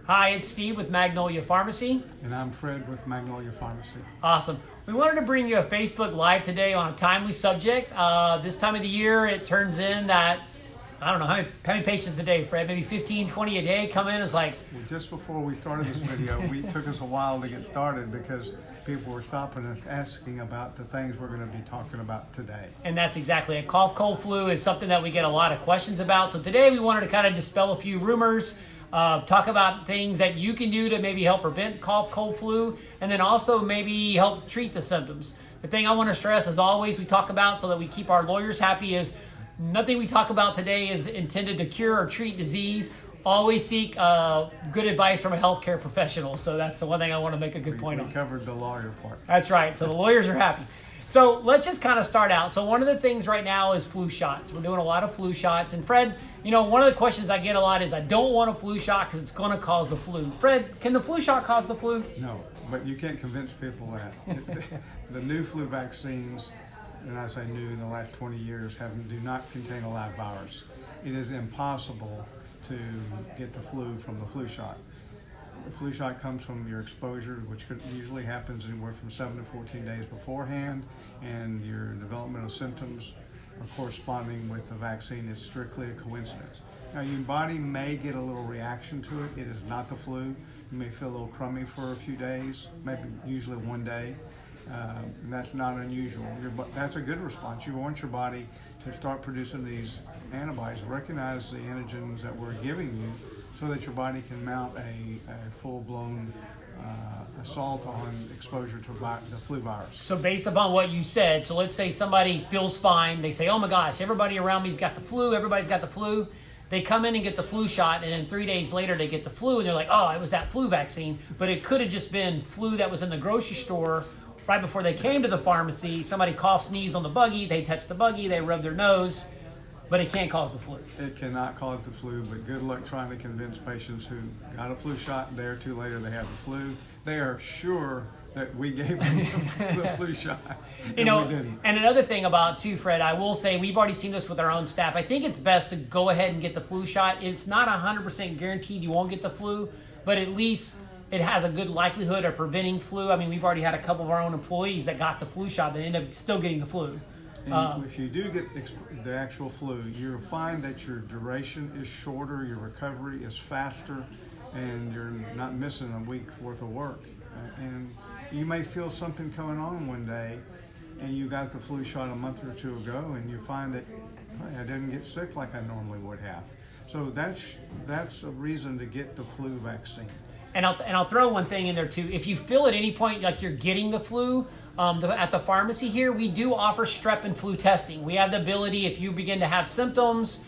Hi, it's Steve with Magnolia Pharmacy. And I'm Fred with Magnolia Pharmacy. Awesome. We wanted to bring you a Facebook Live today on a timely subject. This time of the year, it turns in that, I don't know, how many patients a day, Fred? Maybe 15, 20 a day come in. It's like... Well, just before we started this video, it took us a while to get started because people were stopping us asking about the things we're going to be talking about today. And that's exactly it. Cough, cold, flu is something that we get a lot of questions about. So today we wanted to kind of dispel a few rumors, talk about things that you can do to maybe help prevent cough, cold, flu, and then also maybe help treat the symptoms. The thing I want to stress, as always, we talk about so that we keep our lawyers happy is nothing we talk about today is intended to cure or treat disease. Always seek good advice from a healthcare professional. So that's the one thing I want to make a good point on. We covered the lawyer part. That's right. So the lawyers are happy. So let's just kind of start out. So one of the things right now is flu shots. We're doing a lot of flu shots. And Fred, you know, one of the questions I get a lot is I don't want a flu shot because it's going to cause the flu. Fred, can the flu shot cause the flu? No, but you can't convince people that. The new flu vaccines, and I say new in the last 20 years, do not contain a live virus. It is impossible to get the flu from the flu shot. The flu shot comes from your exposure, which usually happens anywhere from 7 to 14 days beforehand, and your developmental symptoms are corresponding with the vaccine. It's strictly a coincidence. Now, your body may get a little reaction to it. It is not the flu. You may feel a little crummy for a few days, maybe usually one day, and that's not unusual. That's a good response. You want your body to start producing these antibodies, recognize the antigens that we're giving you, so that your body can mount a full-blown assault on exposure to the flu virus. So based upon what you said, so let's say somebody feels fine. They say, oh my gosh, everybody around me's got the flu. Everybody's got the flu. They come in and get the flu shot, and then 3 days later they get the flu, and they're like, oh, it was that flu vaccine. But it could have just been flu that was in the grocery store right before they came to the pharmacy. Somebody coughed, sneezed on the buggy. They touched the buggy. They rubbed their nose. But it can't cause the flu. It cannot cause the flu, but good luck trying to convince patients who got a flu shot, a day or two later they have the flu. They are sure that we gave them the flu shot, and you know, we didn't. And another thing about too, Fred, I will say we've already seen this with our own staff. I think it's best to go ahead and get the flu shot. It's not 100% guaranteed you won't get the flu, but at least it has a good likelihood of preventing flu. I mean, we've already had a couple of our own employees that got the flu shot that ended up still getting the flu. And if you do get the actual flu, you'll find that your duration is shorter, your recovery is faster, and you're not missing a week's worth of work. And you may feel something coming on one day, and you got the flu shot a month or two ago, and you find that, hey, I didn't get sick like I normally would have. So that's a reason to get the flu vaccine. And I'll throw one thing in there too. If you feel at any point like you're getting the flu, at the pharmacy here, we do offer strep and flu testing. We have the ability, if you begin to have symptoms,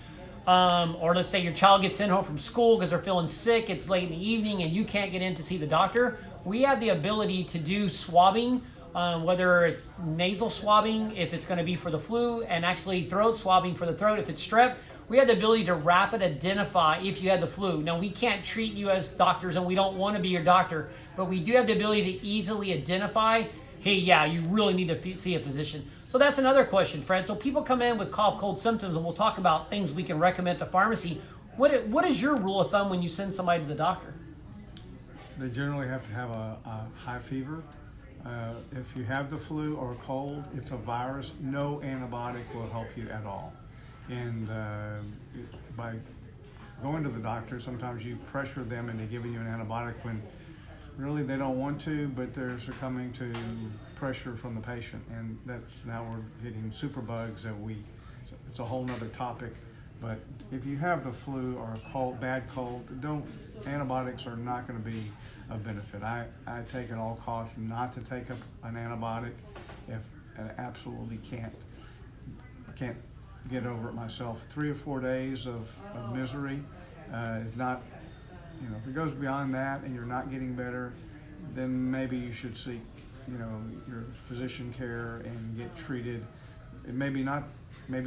or let's say your child gets sent home from school because they're feeling sick, it's late in the evening and you can't get in to see the doctor, we have the ability to do swabbing, whether it's nasal swabbing if it's going to be for the flu, and actually throat swabbing for the throat if it's strep. We have the ability to rapid identify if you had the flu. Now, we can't treat you as doctors and we don't want to be your doctor, but we do have the ability to easily identify, hey, yeah, you really need to see a physician. So that's another question, Fred. So people come in with cough, cold symptoms, and we'll talk about things we can recommend to pharmacy. What is your rule of thumb when you send somebody to the doctor? They generally have to have a high fever. If you have the flu or a cold, it's a virus. No antibiotic will help you at all. And by going to the doctor, sometimes you pressure them into giving you an antibiotic when really they don't want to, but they're succumbing to pressure from the patient, and now we're getting superbugs that it's a whole nother topic. But if you have the flu or a cold, bad cold, antibiotics are not going to be a benefit. I take at all costs not to take an antibiotic if I absolutely can't get over it myself. 3 or 4 days of misery is not. If it goes beyond that and you're not getting better, then maybe you should seek, your physician care and get treated. It maybe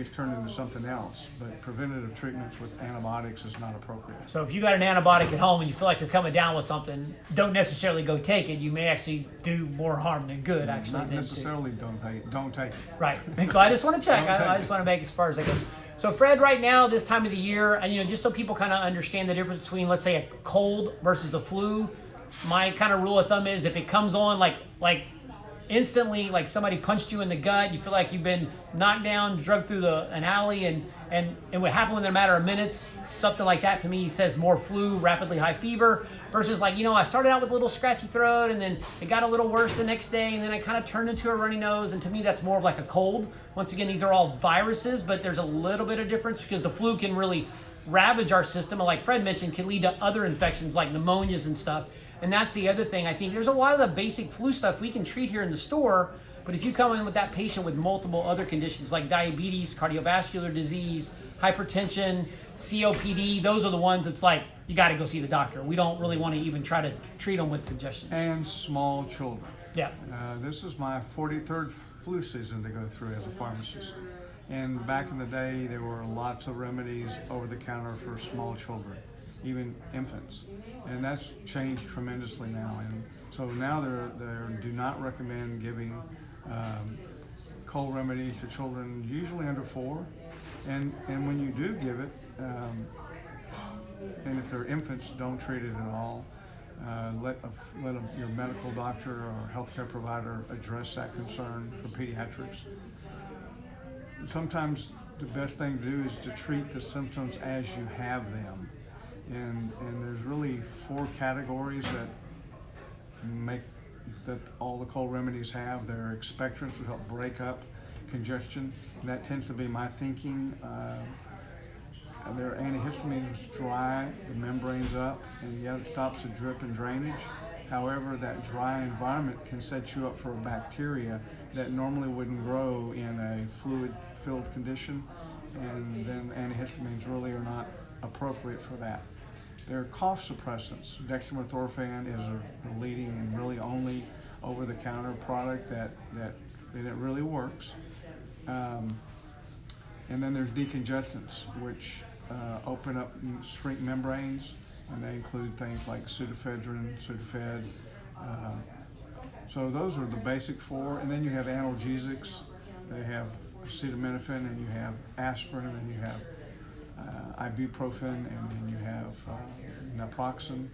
it's turned into something else, but preventative treatments with antibiotics is not appropriate. So if you got an antibiotic at home and you feel like you're coming down with something, don't necessarily go take it. You may actually do more harm than good, actually. Not necessarily don't take it. Right. So I just want to check. I just want to make as far as I go. So Fred, right now, this time of the year, and just so people kind of understand the difference between, let's say, a cold versus a flu, my kind of rule of thumb is if it comes on like instantly, like somebody punched you in the gut, you feel like you've been knocked down, drugged through an alley, and it would happen within a matter of minutes, something like that to me says more flu, rapidly high fever, versus like, I started out with a little scratchy throat, and then it got a little worse the next day, and then I kind of turned into a runny nose, and to me that's more of like a cold. Once again, these are all viruses, but there's a little bit of difference because the flu can really ravage our system, and like Fred mentioned, can lead to other infections like pneumonias and stuff. And that's the other thing. I think there's a lot of the basic flu stuff we can treat here in the store, but if you come in with that patient with multiple other conditions like diabetes, cardiovascular disease, hypertension, COPD, those are the ones that's like, you got to go see the doctor. We don't really want to even try to treat them with suggestions. And small children. Yeah. This is my 43rd flu season to go through as a pharmacist. And back in the day, there were lots of remedies over the counter for small children, even infants. And that's changed tremendously now. And so now they do not recommend giving cold remedy to children usually under 4. And when you do give it, and if they're infants, don't treat it at all. Let your medical doctor or healthcare provider address that concern for pediatrics. Sometimes the best thing to do is to treat the symptoms as you have them. And there's really 4 categories that all the cold remedies have. There are expectorants to help break up congestion, and that tends to be my thinking. There are antihistamines which dry the membranes up, and it stops the drip and drainage. However, that dry environment can set you up for a bacteria that normally wouldn't grow in a fluid-filled condition, and then antihistamines really are not appropriate for that. There are cough suppressants. Dextromethorphan is a leading and really only over-the-counter product that it really works. And then there's decongestants, which open up and shrink membranes, and they include things like pseudoephedrine, Sudafed. So those are the basic 4. And then you have analgesics. They have acetaminophen, and you have aspirin, and then you have ibuprofen, and then you have naproxen.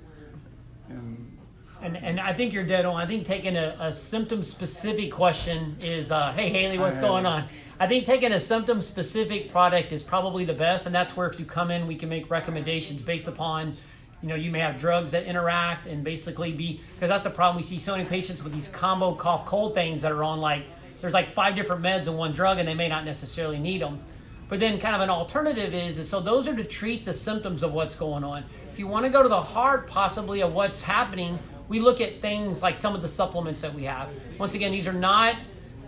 And I think you're dead on. I think taking a symptom-specific question is, hey, Haley, what's going on? I think taking a symptom-specific product is probably the best, and that's where if you come in, we can make recommendations based upon, you may have drugs that interact and basically because that's the problem. We see so many patients with these combo cough cold things that are on there's 5 different meds and one drug, and they may not necessarily need them. But then kind of an alternative is so those are to treat the symptoms of what's going on. If you want to go to the heart possibly of what's happening, we look at things like some of the supplements that we have. Once again, these are not,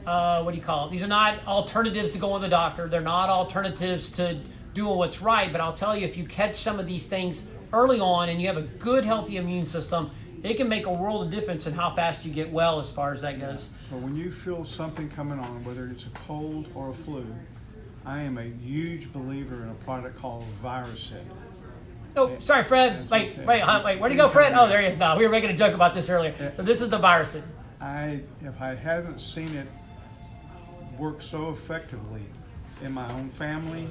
These are not alternatives to going to the doctor. They're not alternatives to doing what's right. But I'll tell you, if you catch some of these things early on and you have a good, healthy immune system, it can make a world of difference in how fast you get well as far as that goes. So when you feel something coming on, whether it's a cold or a flu, I am a huge believer in a product called Virusid. Oh, sorry, Fred. Wait, where'd he go, Fred? Oh, there he is now. We were making a joke about this earlier. So this is the Virusid. If I hadn't seen it work so effectively in my own family,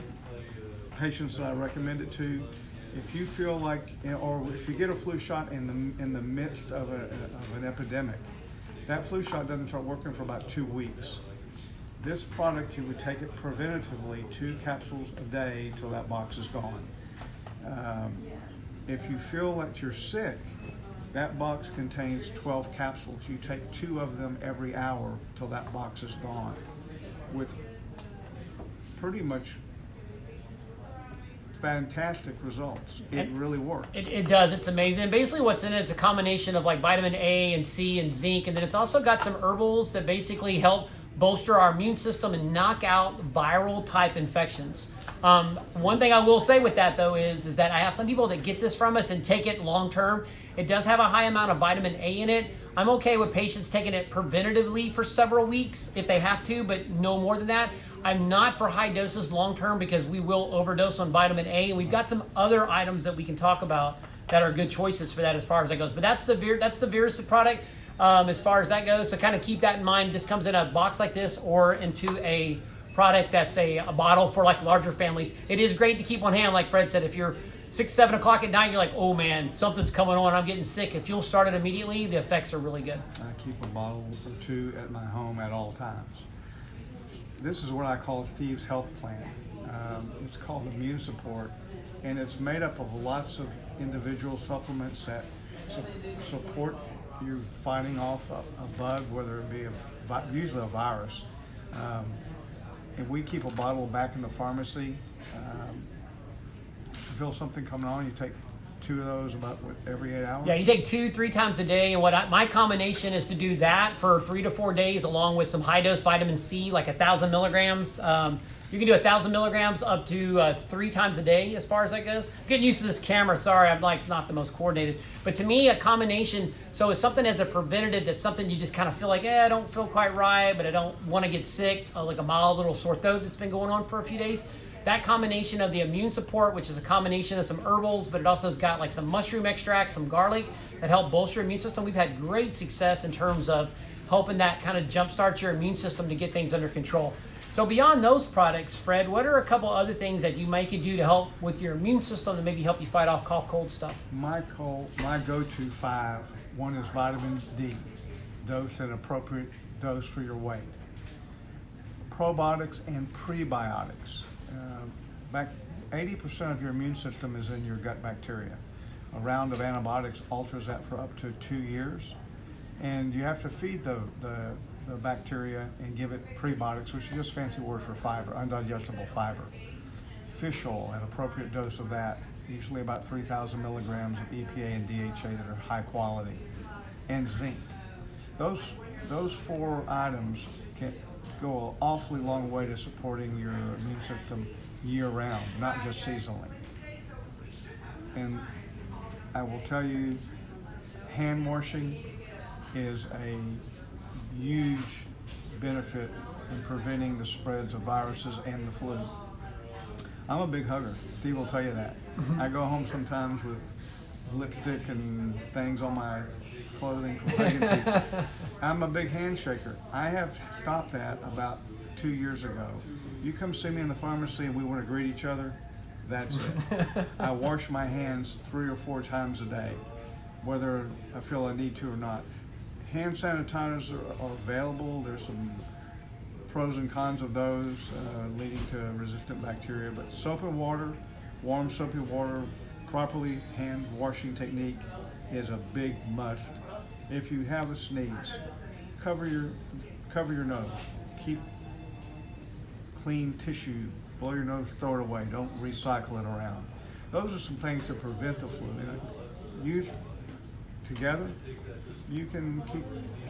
patients that I recommend it to, if you feel like, or if you get a flu shot in the midst of an epidemic, that flu shot doesn't start working for about 2 weeks. This product, you would take it preventatively, 2 capsules a day till that box is gone. If you feel that you're sick, that box contains 12 capsules. You take 2 of them every hour till that box is gone, with pretty much fantastic results. It really works. It does. It's amazing. And basically what's in it, it's a combination of vitamin A and C and zinc, and then it's also got some herbals that basically help bolster our immune system and knock out viral type infections. One thing I will say with that though is that I have some people that get this from us and take it long term. It does have a high amount of vitamin A in it. I'm okay with patients taking it preventatively for several weeks if they have to, but no more than that. I'm not for high doses long term because we will overdose on vitamin A, and we've got some other items that we can talk about that are good choices for that as far as that goes. But that's the Virusid product as far as that goes. So kind of keep that in mind. This comes in a box like this or into a product that's a bottle for like larger families. It is great to keep on hand, like Fred said. If you're 6, 7 o'clock at night, you're like, oh man, something's coming on, I'm getting sick. If you'll start it immediately, the effects are really good. I keep a bottle or two at my home at all times. This is what I call Steve's health plan. It's called Immune Support, and it's made up of lots of individual supplements that support you fighting off a bug, whether it be usually a virus. And we keep a bottle back in the pharmacy. If you feel something coming on, you take 2 of those about every 8 hours. Yeah, you take 2, 3 times a day, and my combination is to do that for 3 to 4 days, along with some high dose vitamin C, like 1,000 milligrams. You can do 1,000 milligrams up to 3 times a day, as far as that goes. I'm getting used to this camera. Sorry, I'm like not the most coordinated. But to me, a combination. So it's something as a preventative. That's something you just kind of feel like, I don't feel quite right, but I don't want to get sick. Like a mild little sore throat that's been going on for a few days. That combination of the immune support, which is a combination of some herbals, but it also has got like some mushroom extracts, some garlic that help bolster your immune system. We've had great success in terms of helping that kind of jumpstart your immune system to get things under control. So beyond those products, Fred, what are a couple other things that you could do to help with your immune system to maybe help you fight off cough, cold stuff? My go-to 5, one is vitamin D, dosed at an appropriate dose for your weight. Probiotics and prebiotics. 80% of your immune system is in your gut bacteria. A round of antibiotics alters that for up to 2 years. And you have to feed the bacteria and give it prebiotics, which is just a fancy word for fiber, undigestible fiber. Fish oil, an appropriate dose of that, usually about 3,000 milligrams of EPA and DHA that are high quality. And zinc. Those 4 items can go an awfully long way to supporting your immune system year-round, not just seasonally. And I will tell you, hand washing is a huge benefit in preventing the spreads of viruses and the flu. I'm a big hugger. Steve will tell you that. I go home sometimes with lipstick and things on my clothing from hugging people. I'm a big handshaker. I have stopped that about 2 years ago. You come see me in the pharmacy and we want to greet each other, that's it. I wash my hands 3 or 4 times a day, whether I feel I need to or not. Hand sanitizers are available. There's some pros and cons of those leading to resistant bacteria, but soap and water, warm soapy water, properly hand washing technique is a big must. If you have a sneeze, cover your nose. Keep clean tissue. Blow your nose, throw it away. Don't recycle it around. Those are some things to prevent the flu. Use together, you can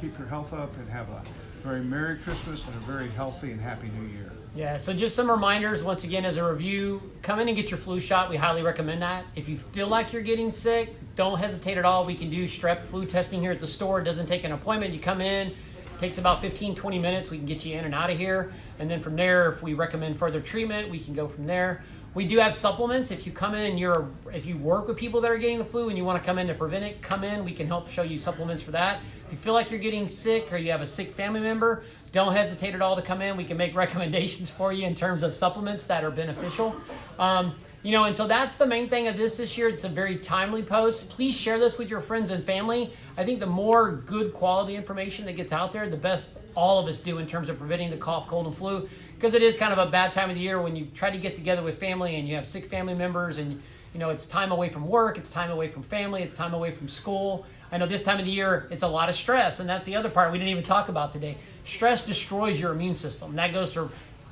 keep your health up and have a very Merry Christmas and a very healthy and happy New Year. Yeah, so just some reminders, once again, as a review, come in and get your flu shot. We highly recommend that. If you feel like you're getting sick, don't hesitate at all. We can do strep flu testing here at the store. It doesn't take an appointment. You come in, takes about 15-20 minutes. We can get you in and out of here. And then from there, if we recommend further treatment, we can go from there. We do have supplements. If you come in and if you work with people that are getting the flu and you want to come in to prevent it, come in. We can help show you supplements for that. If you feel like you're getting sick or you have a sick family member, don't hesitate at all to come in. We can make recommendations for you in terms of supplements that are beneficial. And so that's the main thing of this year. It's a very timely post. Please share this with your friends and family. I think the more good quality information that gets out there, the best all of us do in terms of preventing the cough, cold, and flu, because it is kind of a bad time of the year when you try to get together with family and you have sick family members and it's time away from work, it's time away from family, it's time away from school. I know this time of the year, it's a lot of stress, and that's the other part we didn't even talk about today. Stress destroys your immune system. And that goes for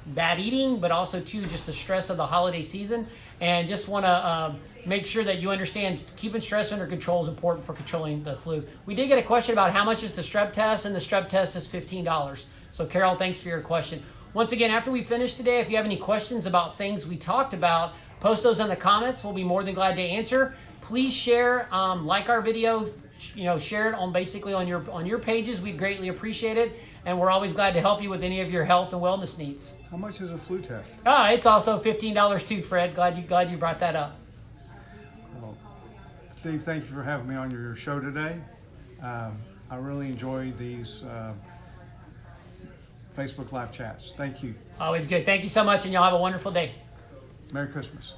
bad eating, but also too just the stress of the holiday season. And just want to make sure that you understand keeping stress under control is important for controlling the flu. We did get a question about how much is the strep test, and the strep test is $15. So Carol, thanks for your question. Once again, after we finish today, if you have any questions about things we talked about, post those in the comments. We'll be more than glad to answer. Please share, like our video, share it on your pages. We'd greatly appreciate it. And we're always glad to help you with any of your health and wellness needs. How much is a flu test? It's also $15 too, Fred. Glad you brought that up. Well, Steve, thank you for having me on your show today. I really enjoyed these Facebook Live chats. Thank you. Always good. Thank you so much, and y'all have a wonderful day. Merry Christmas.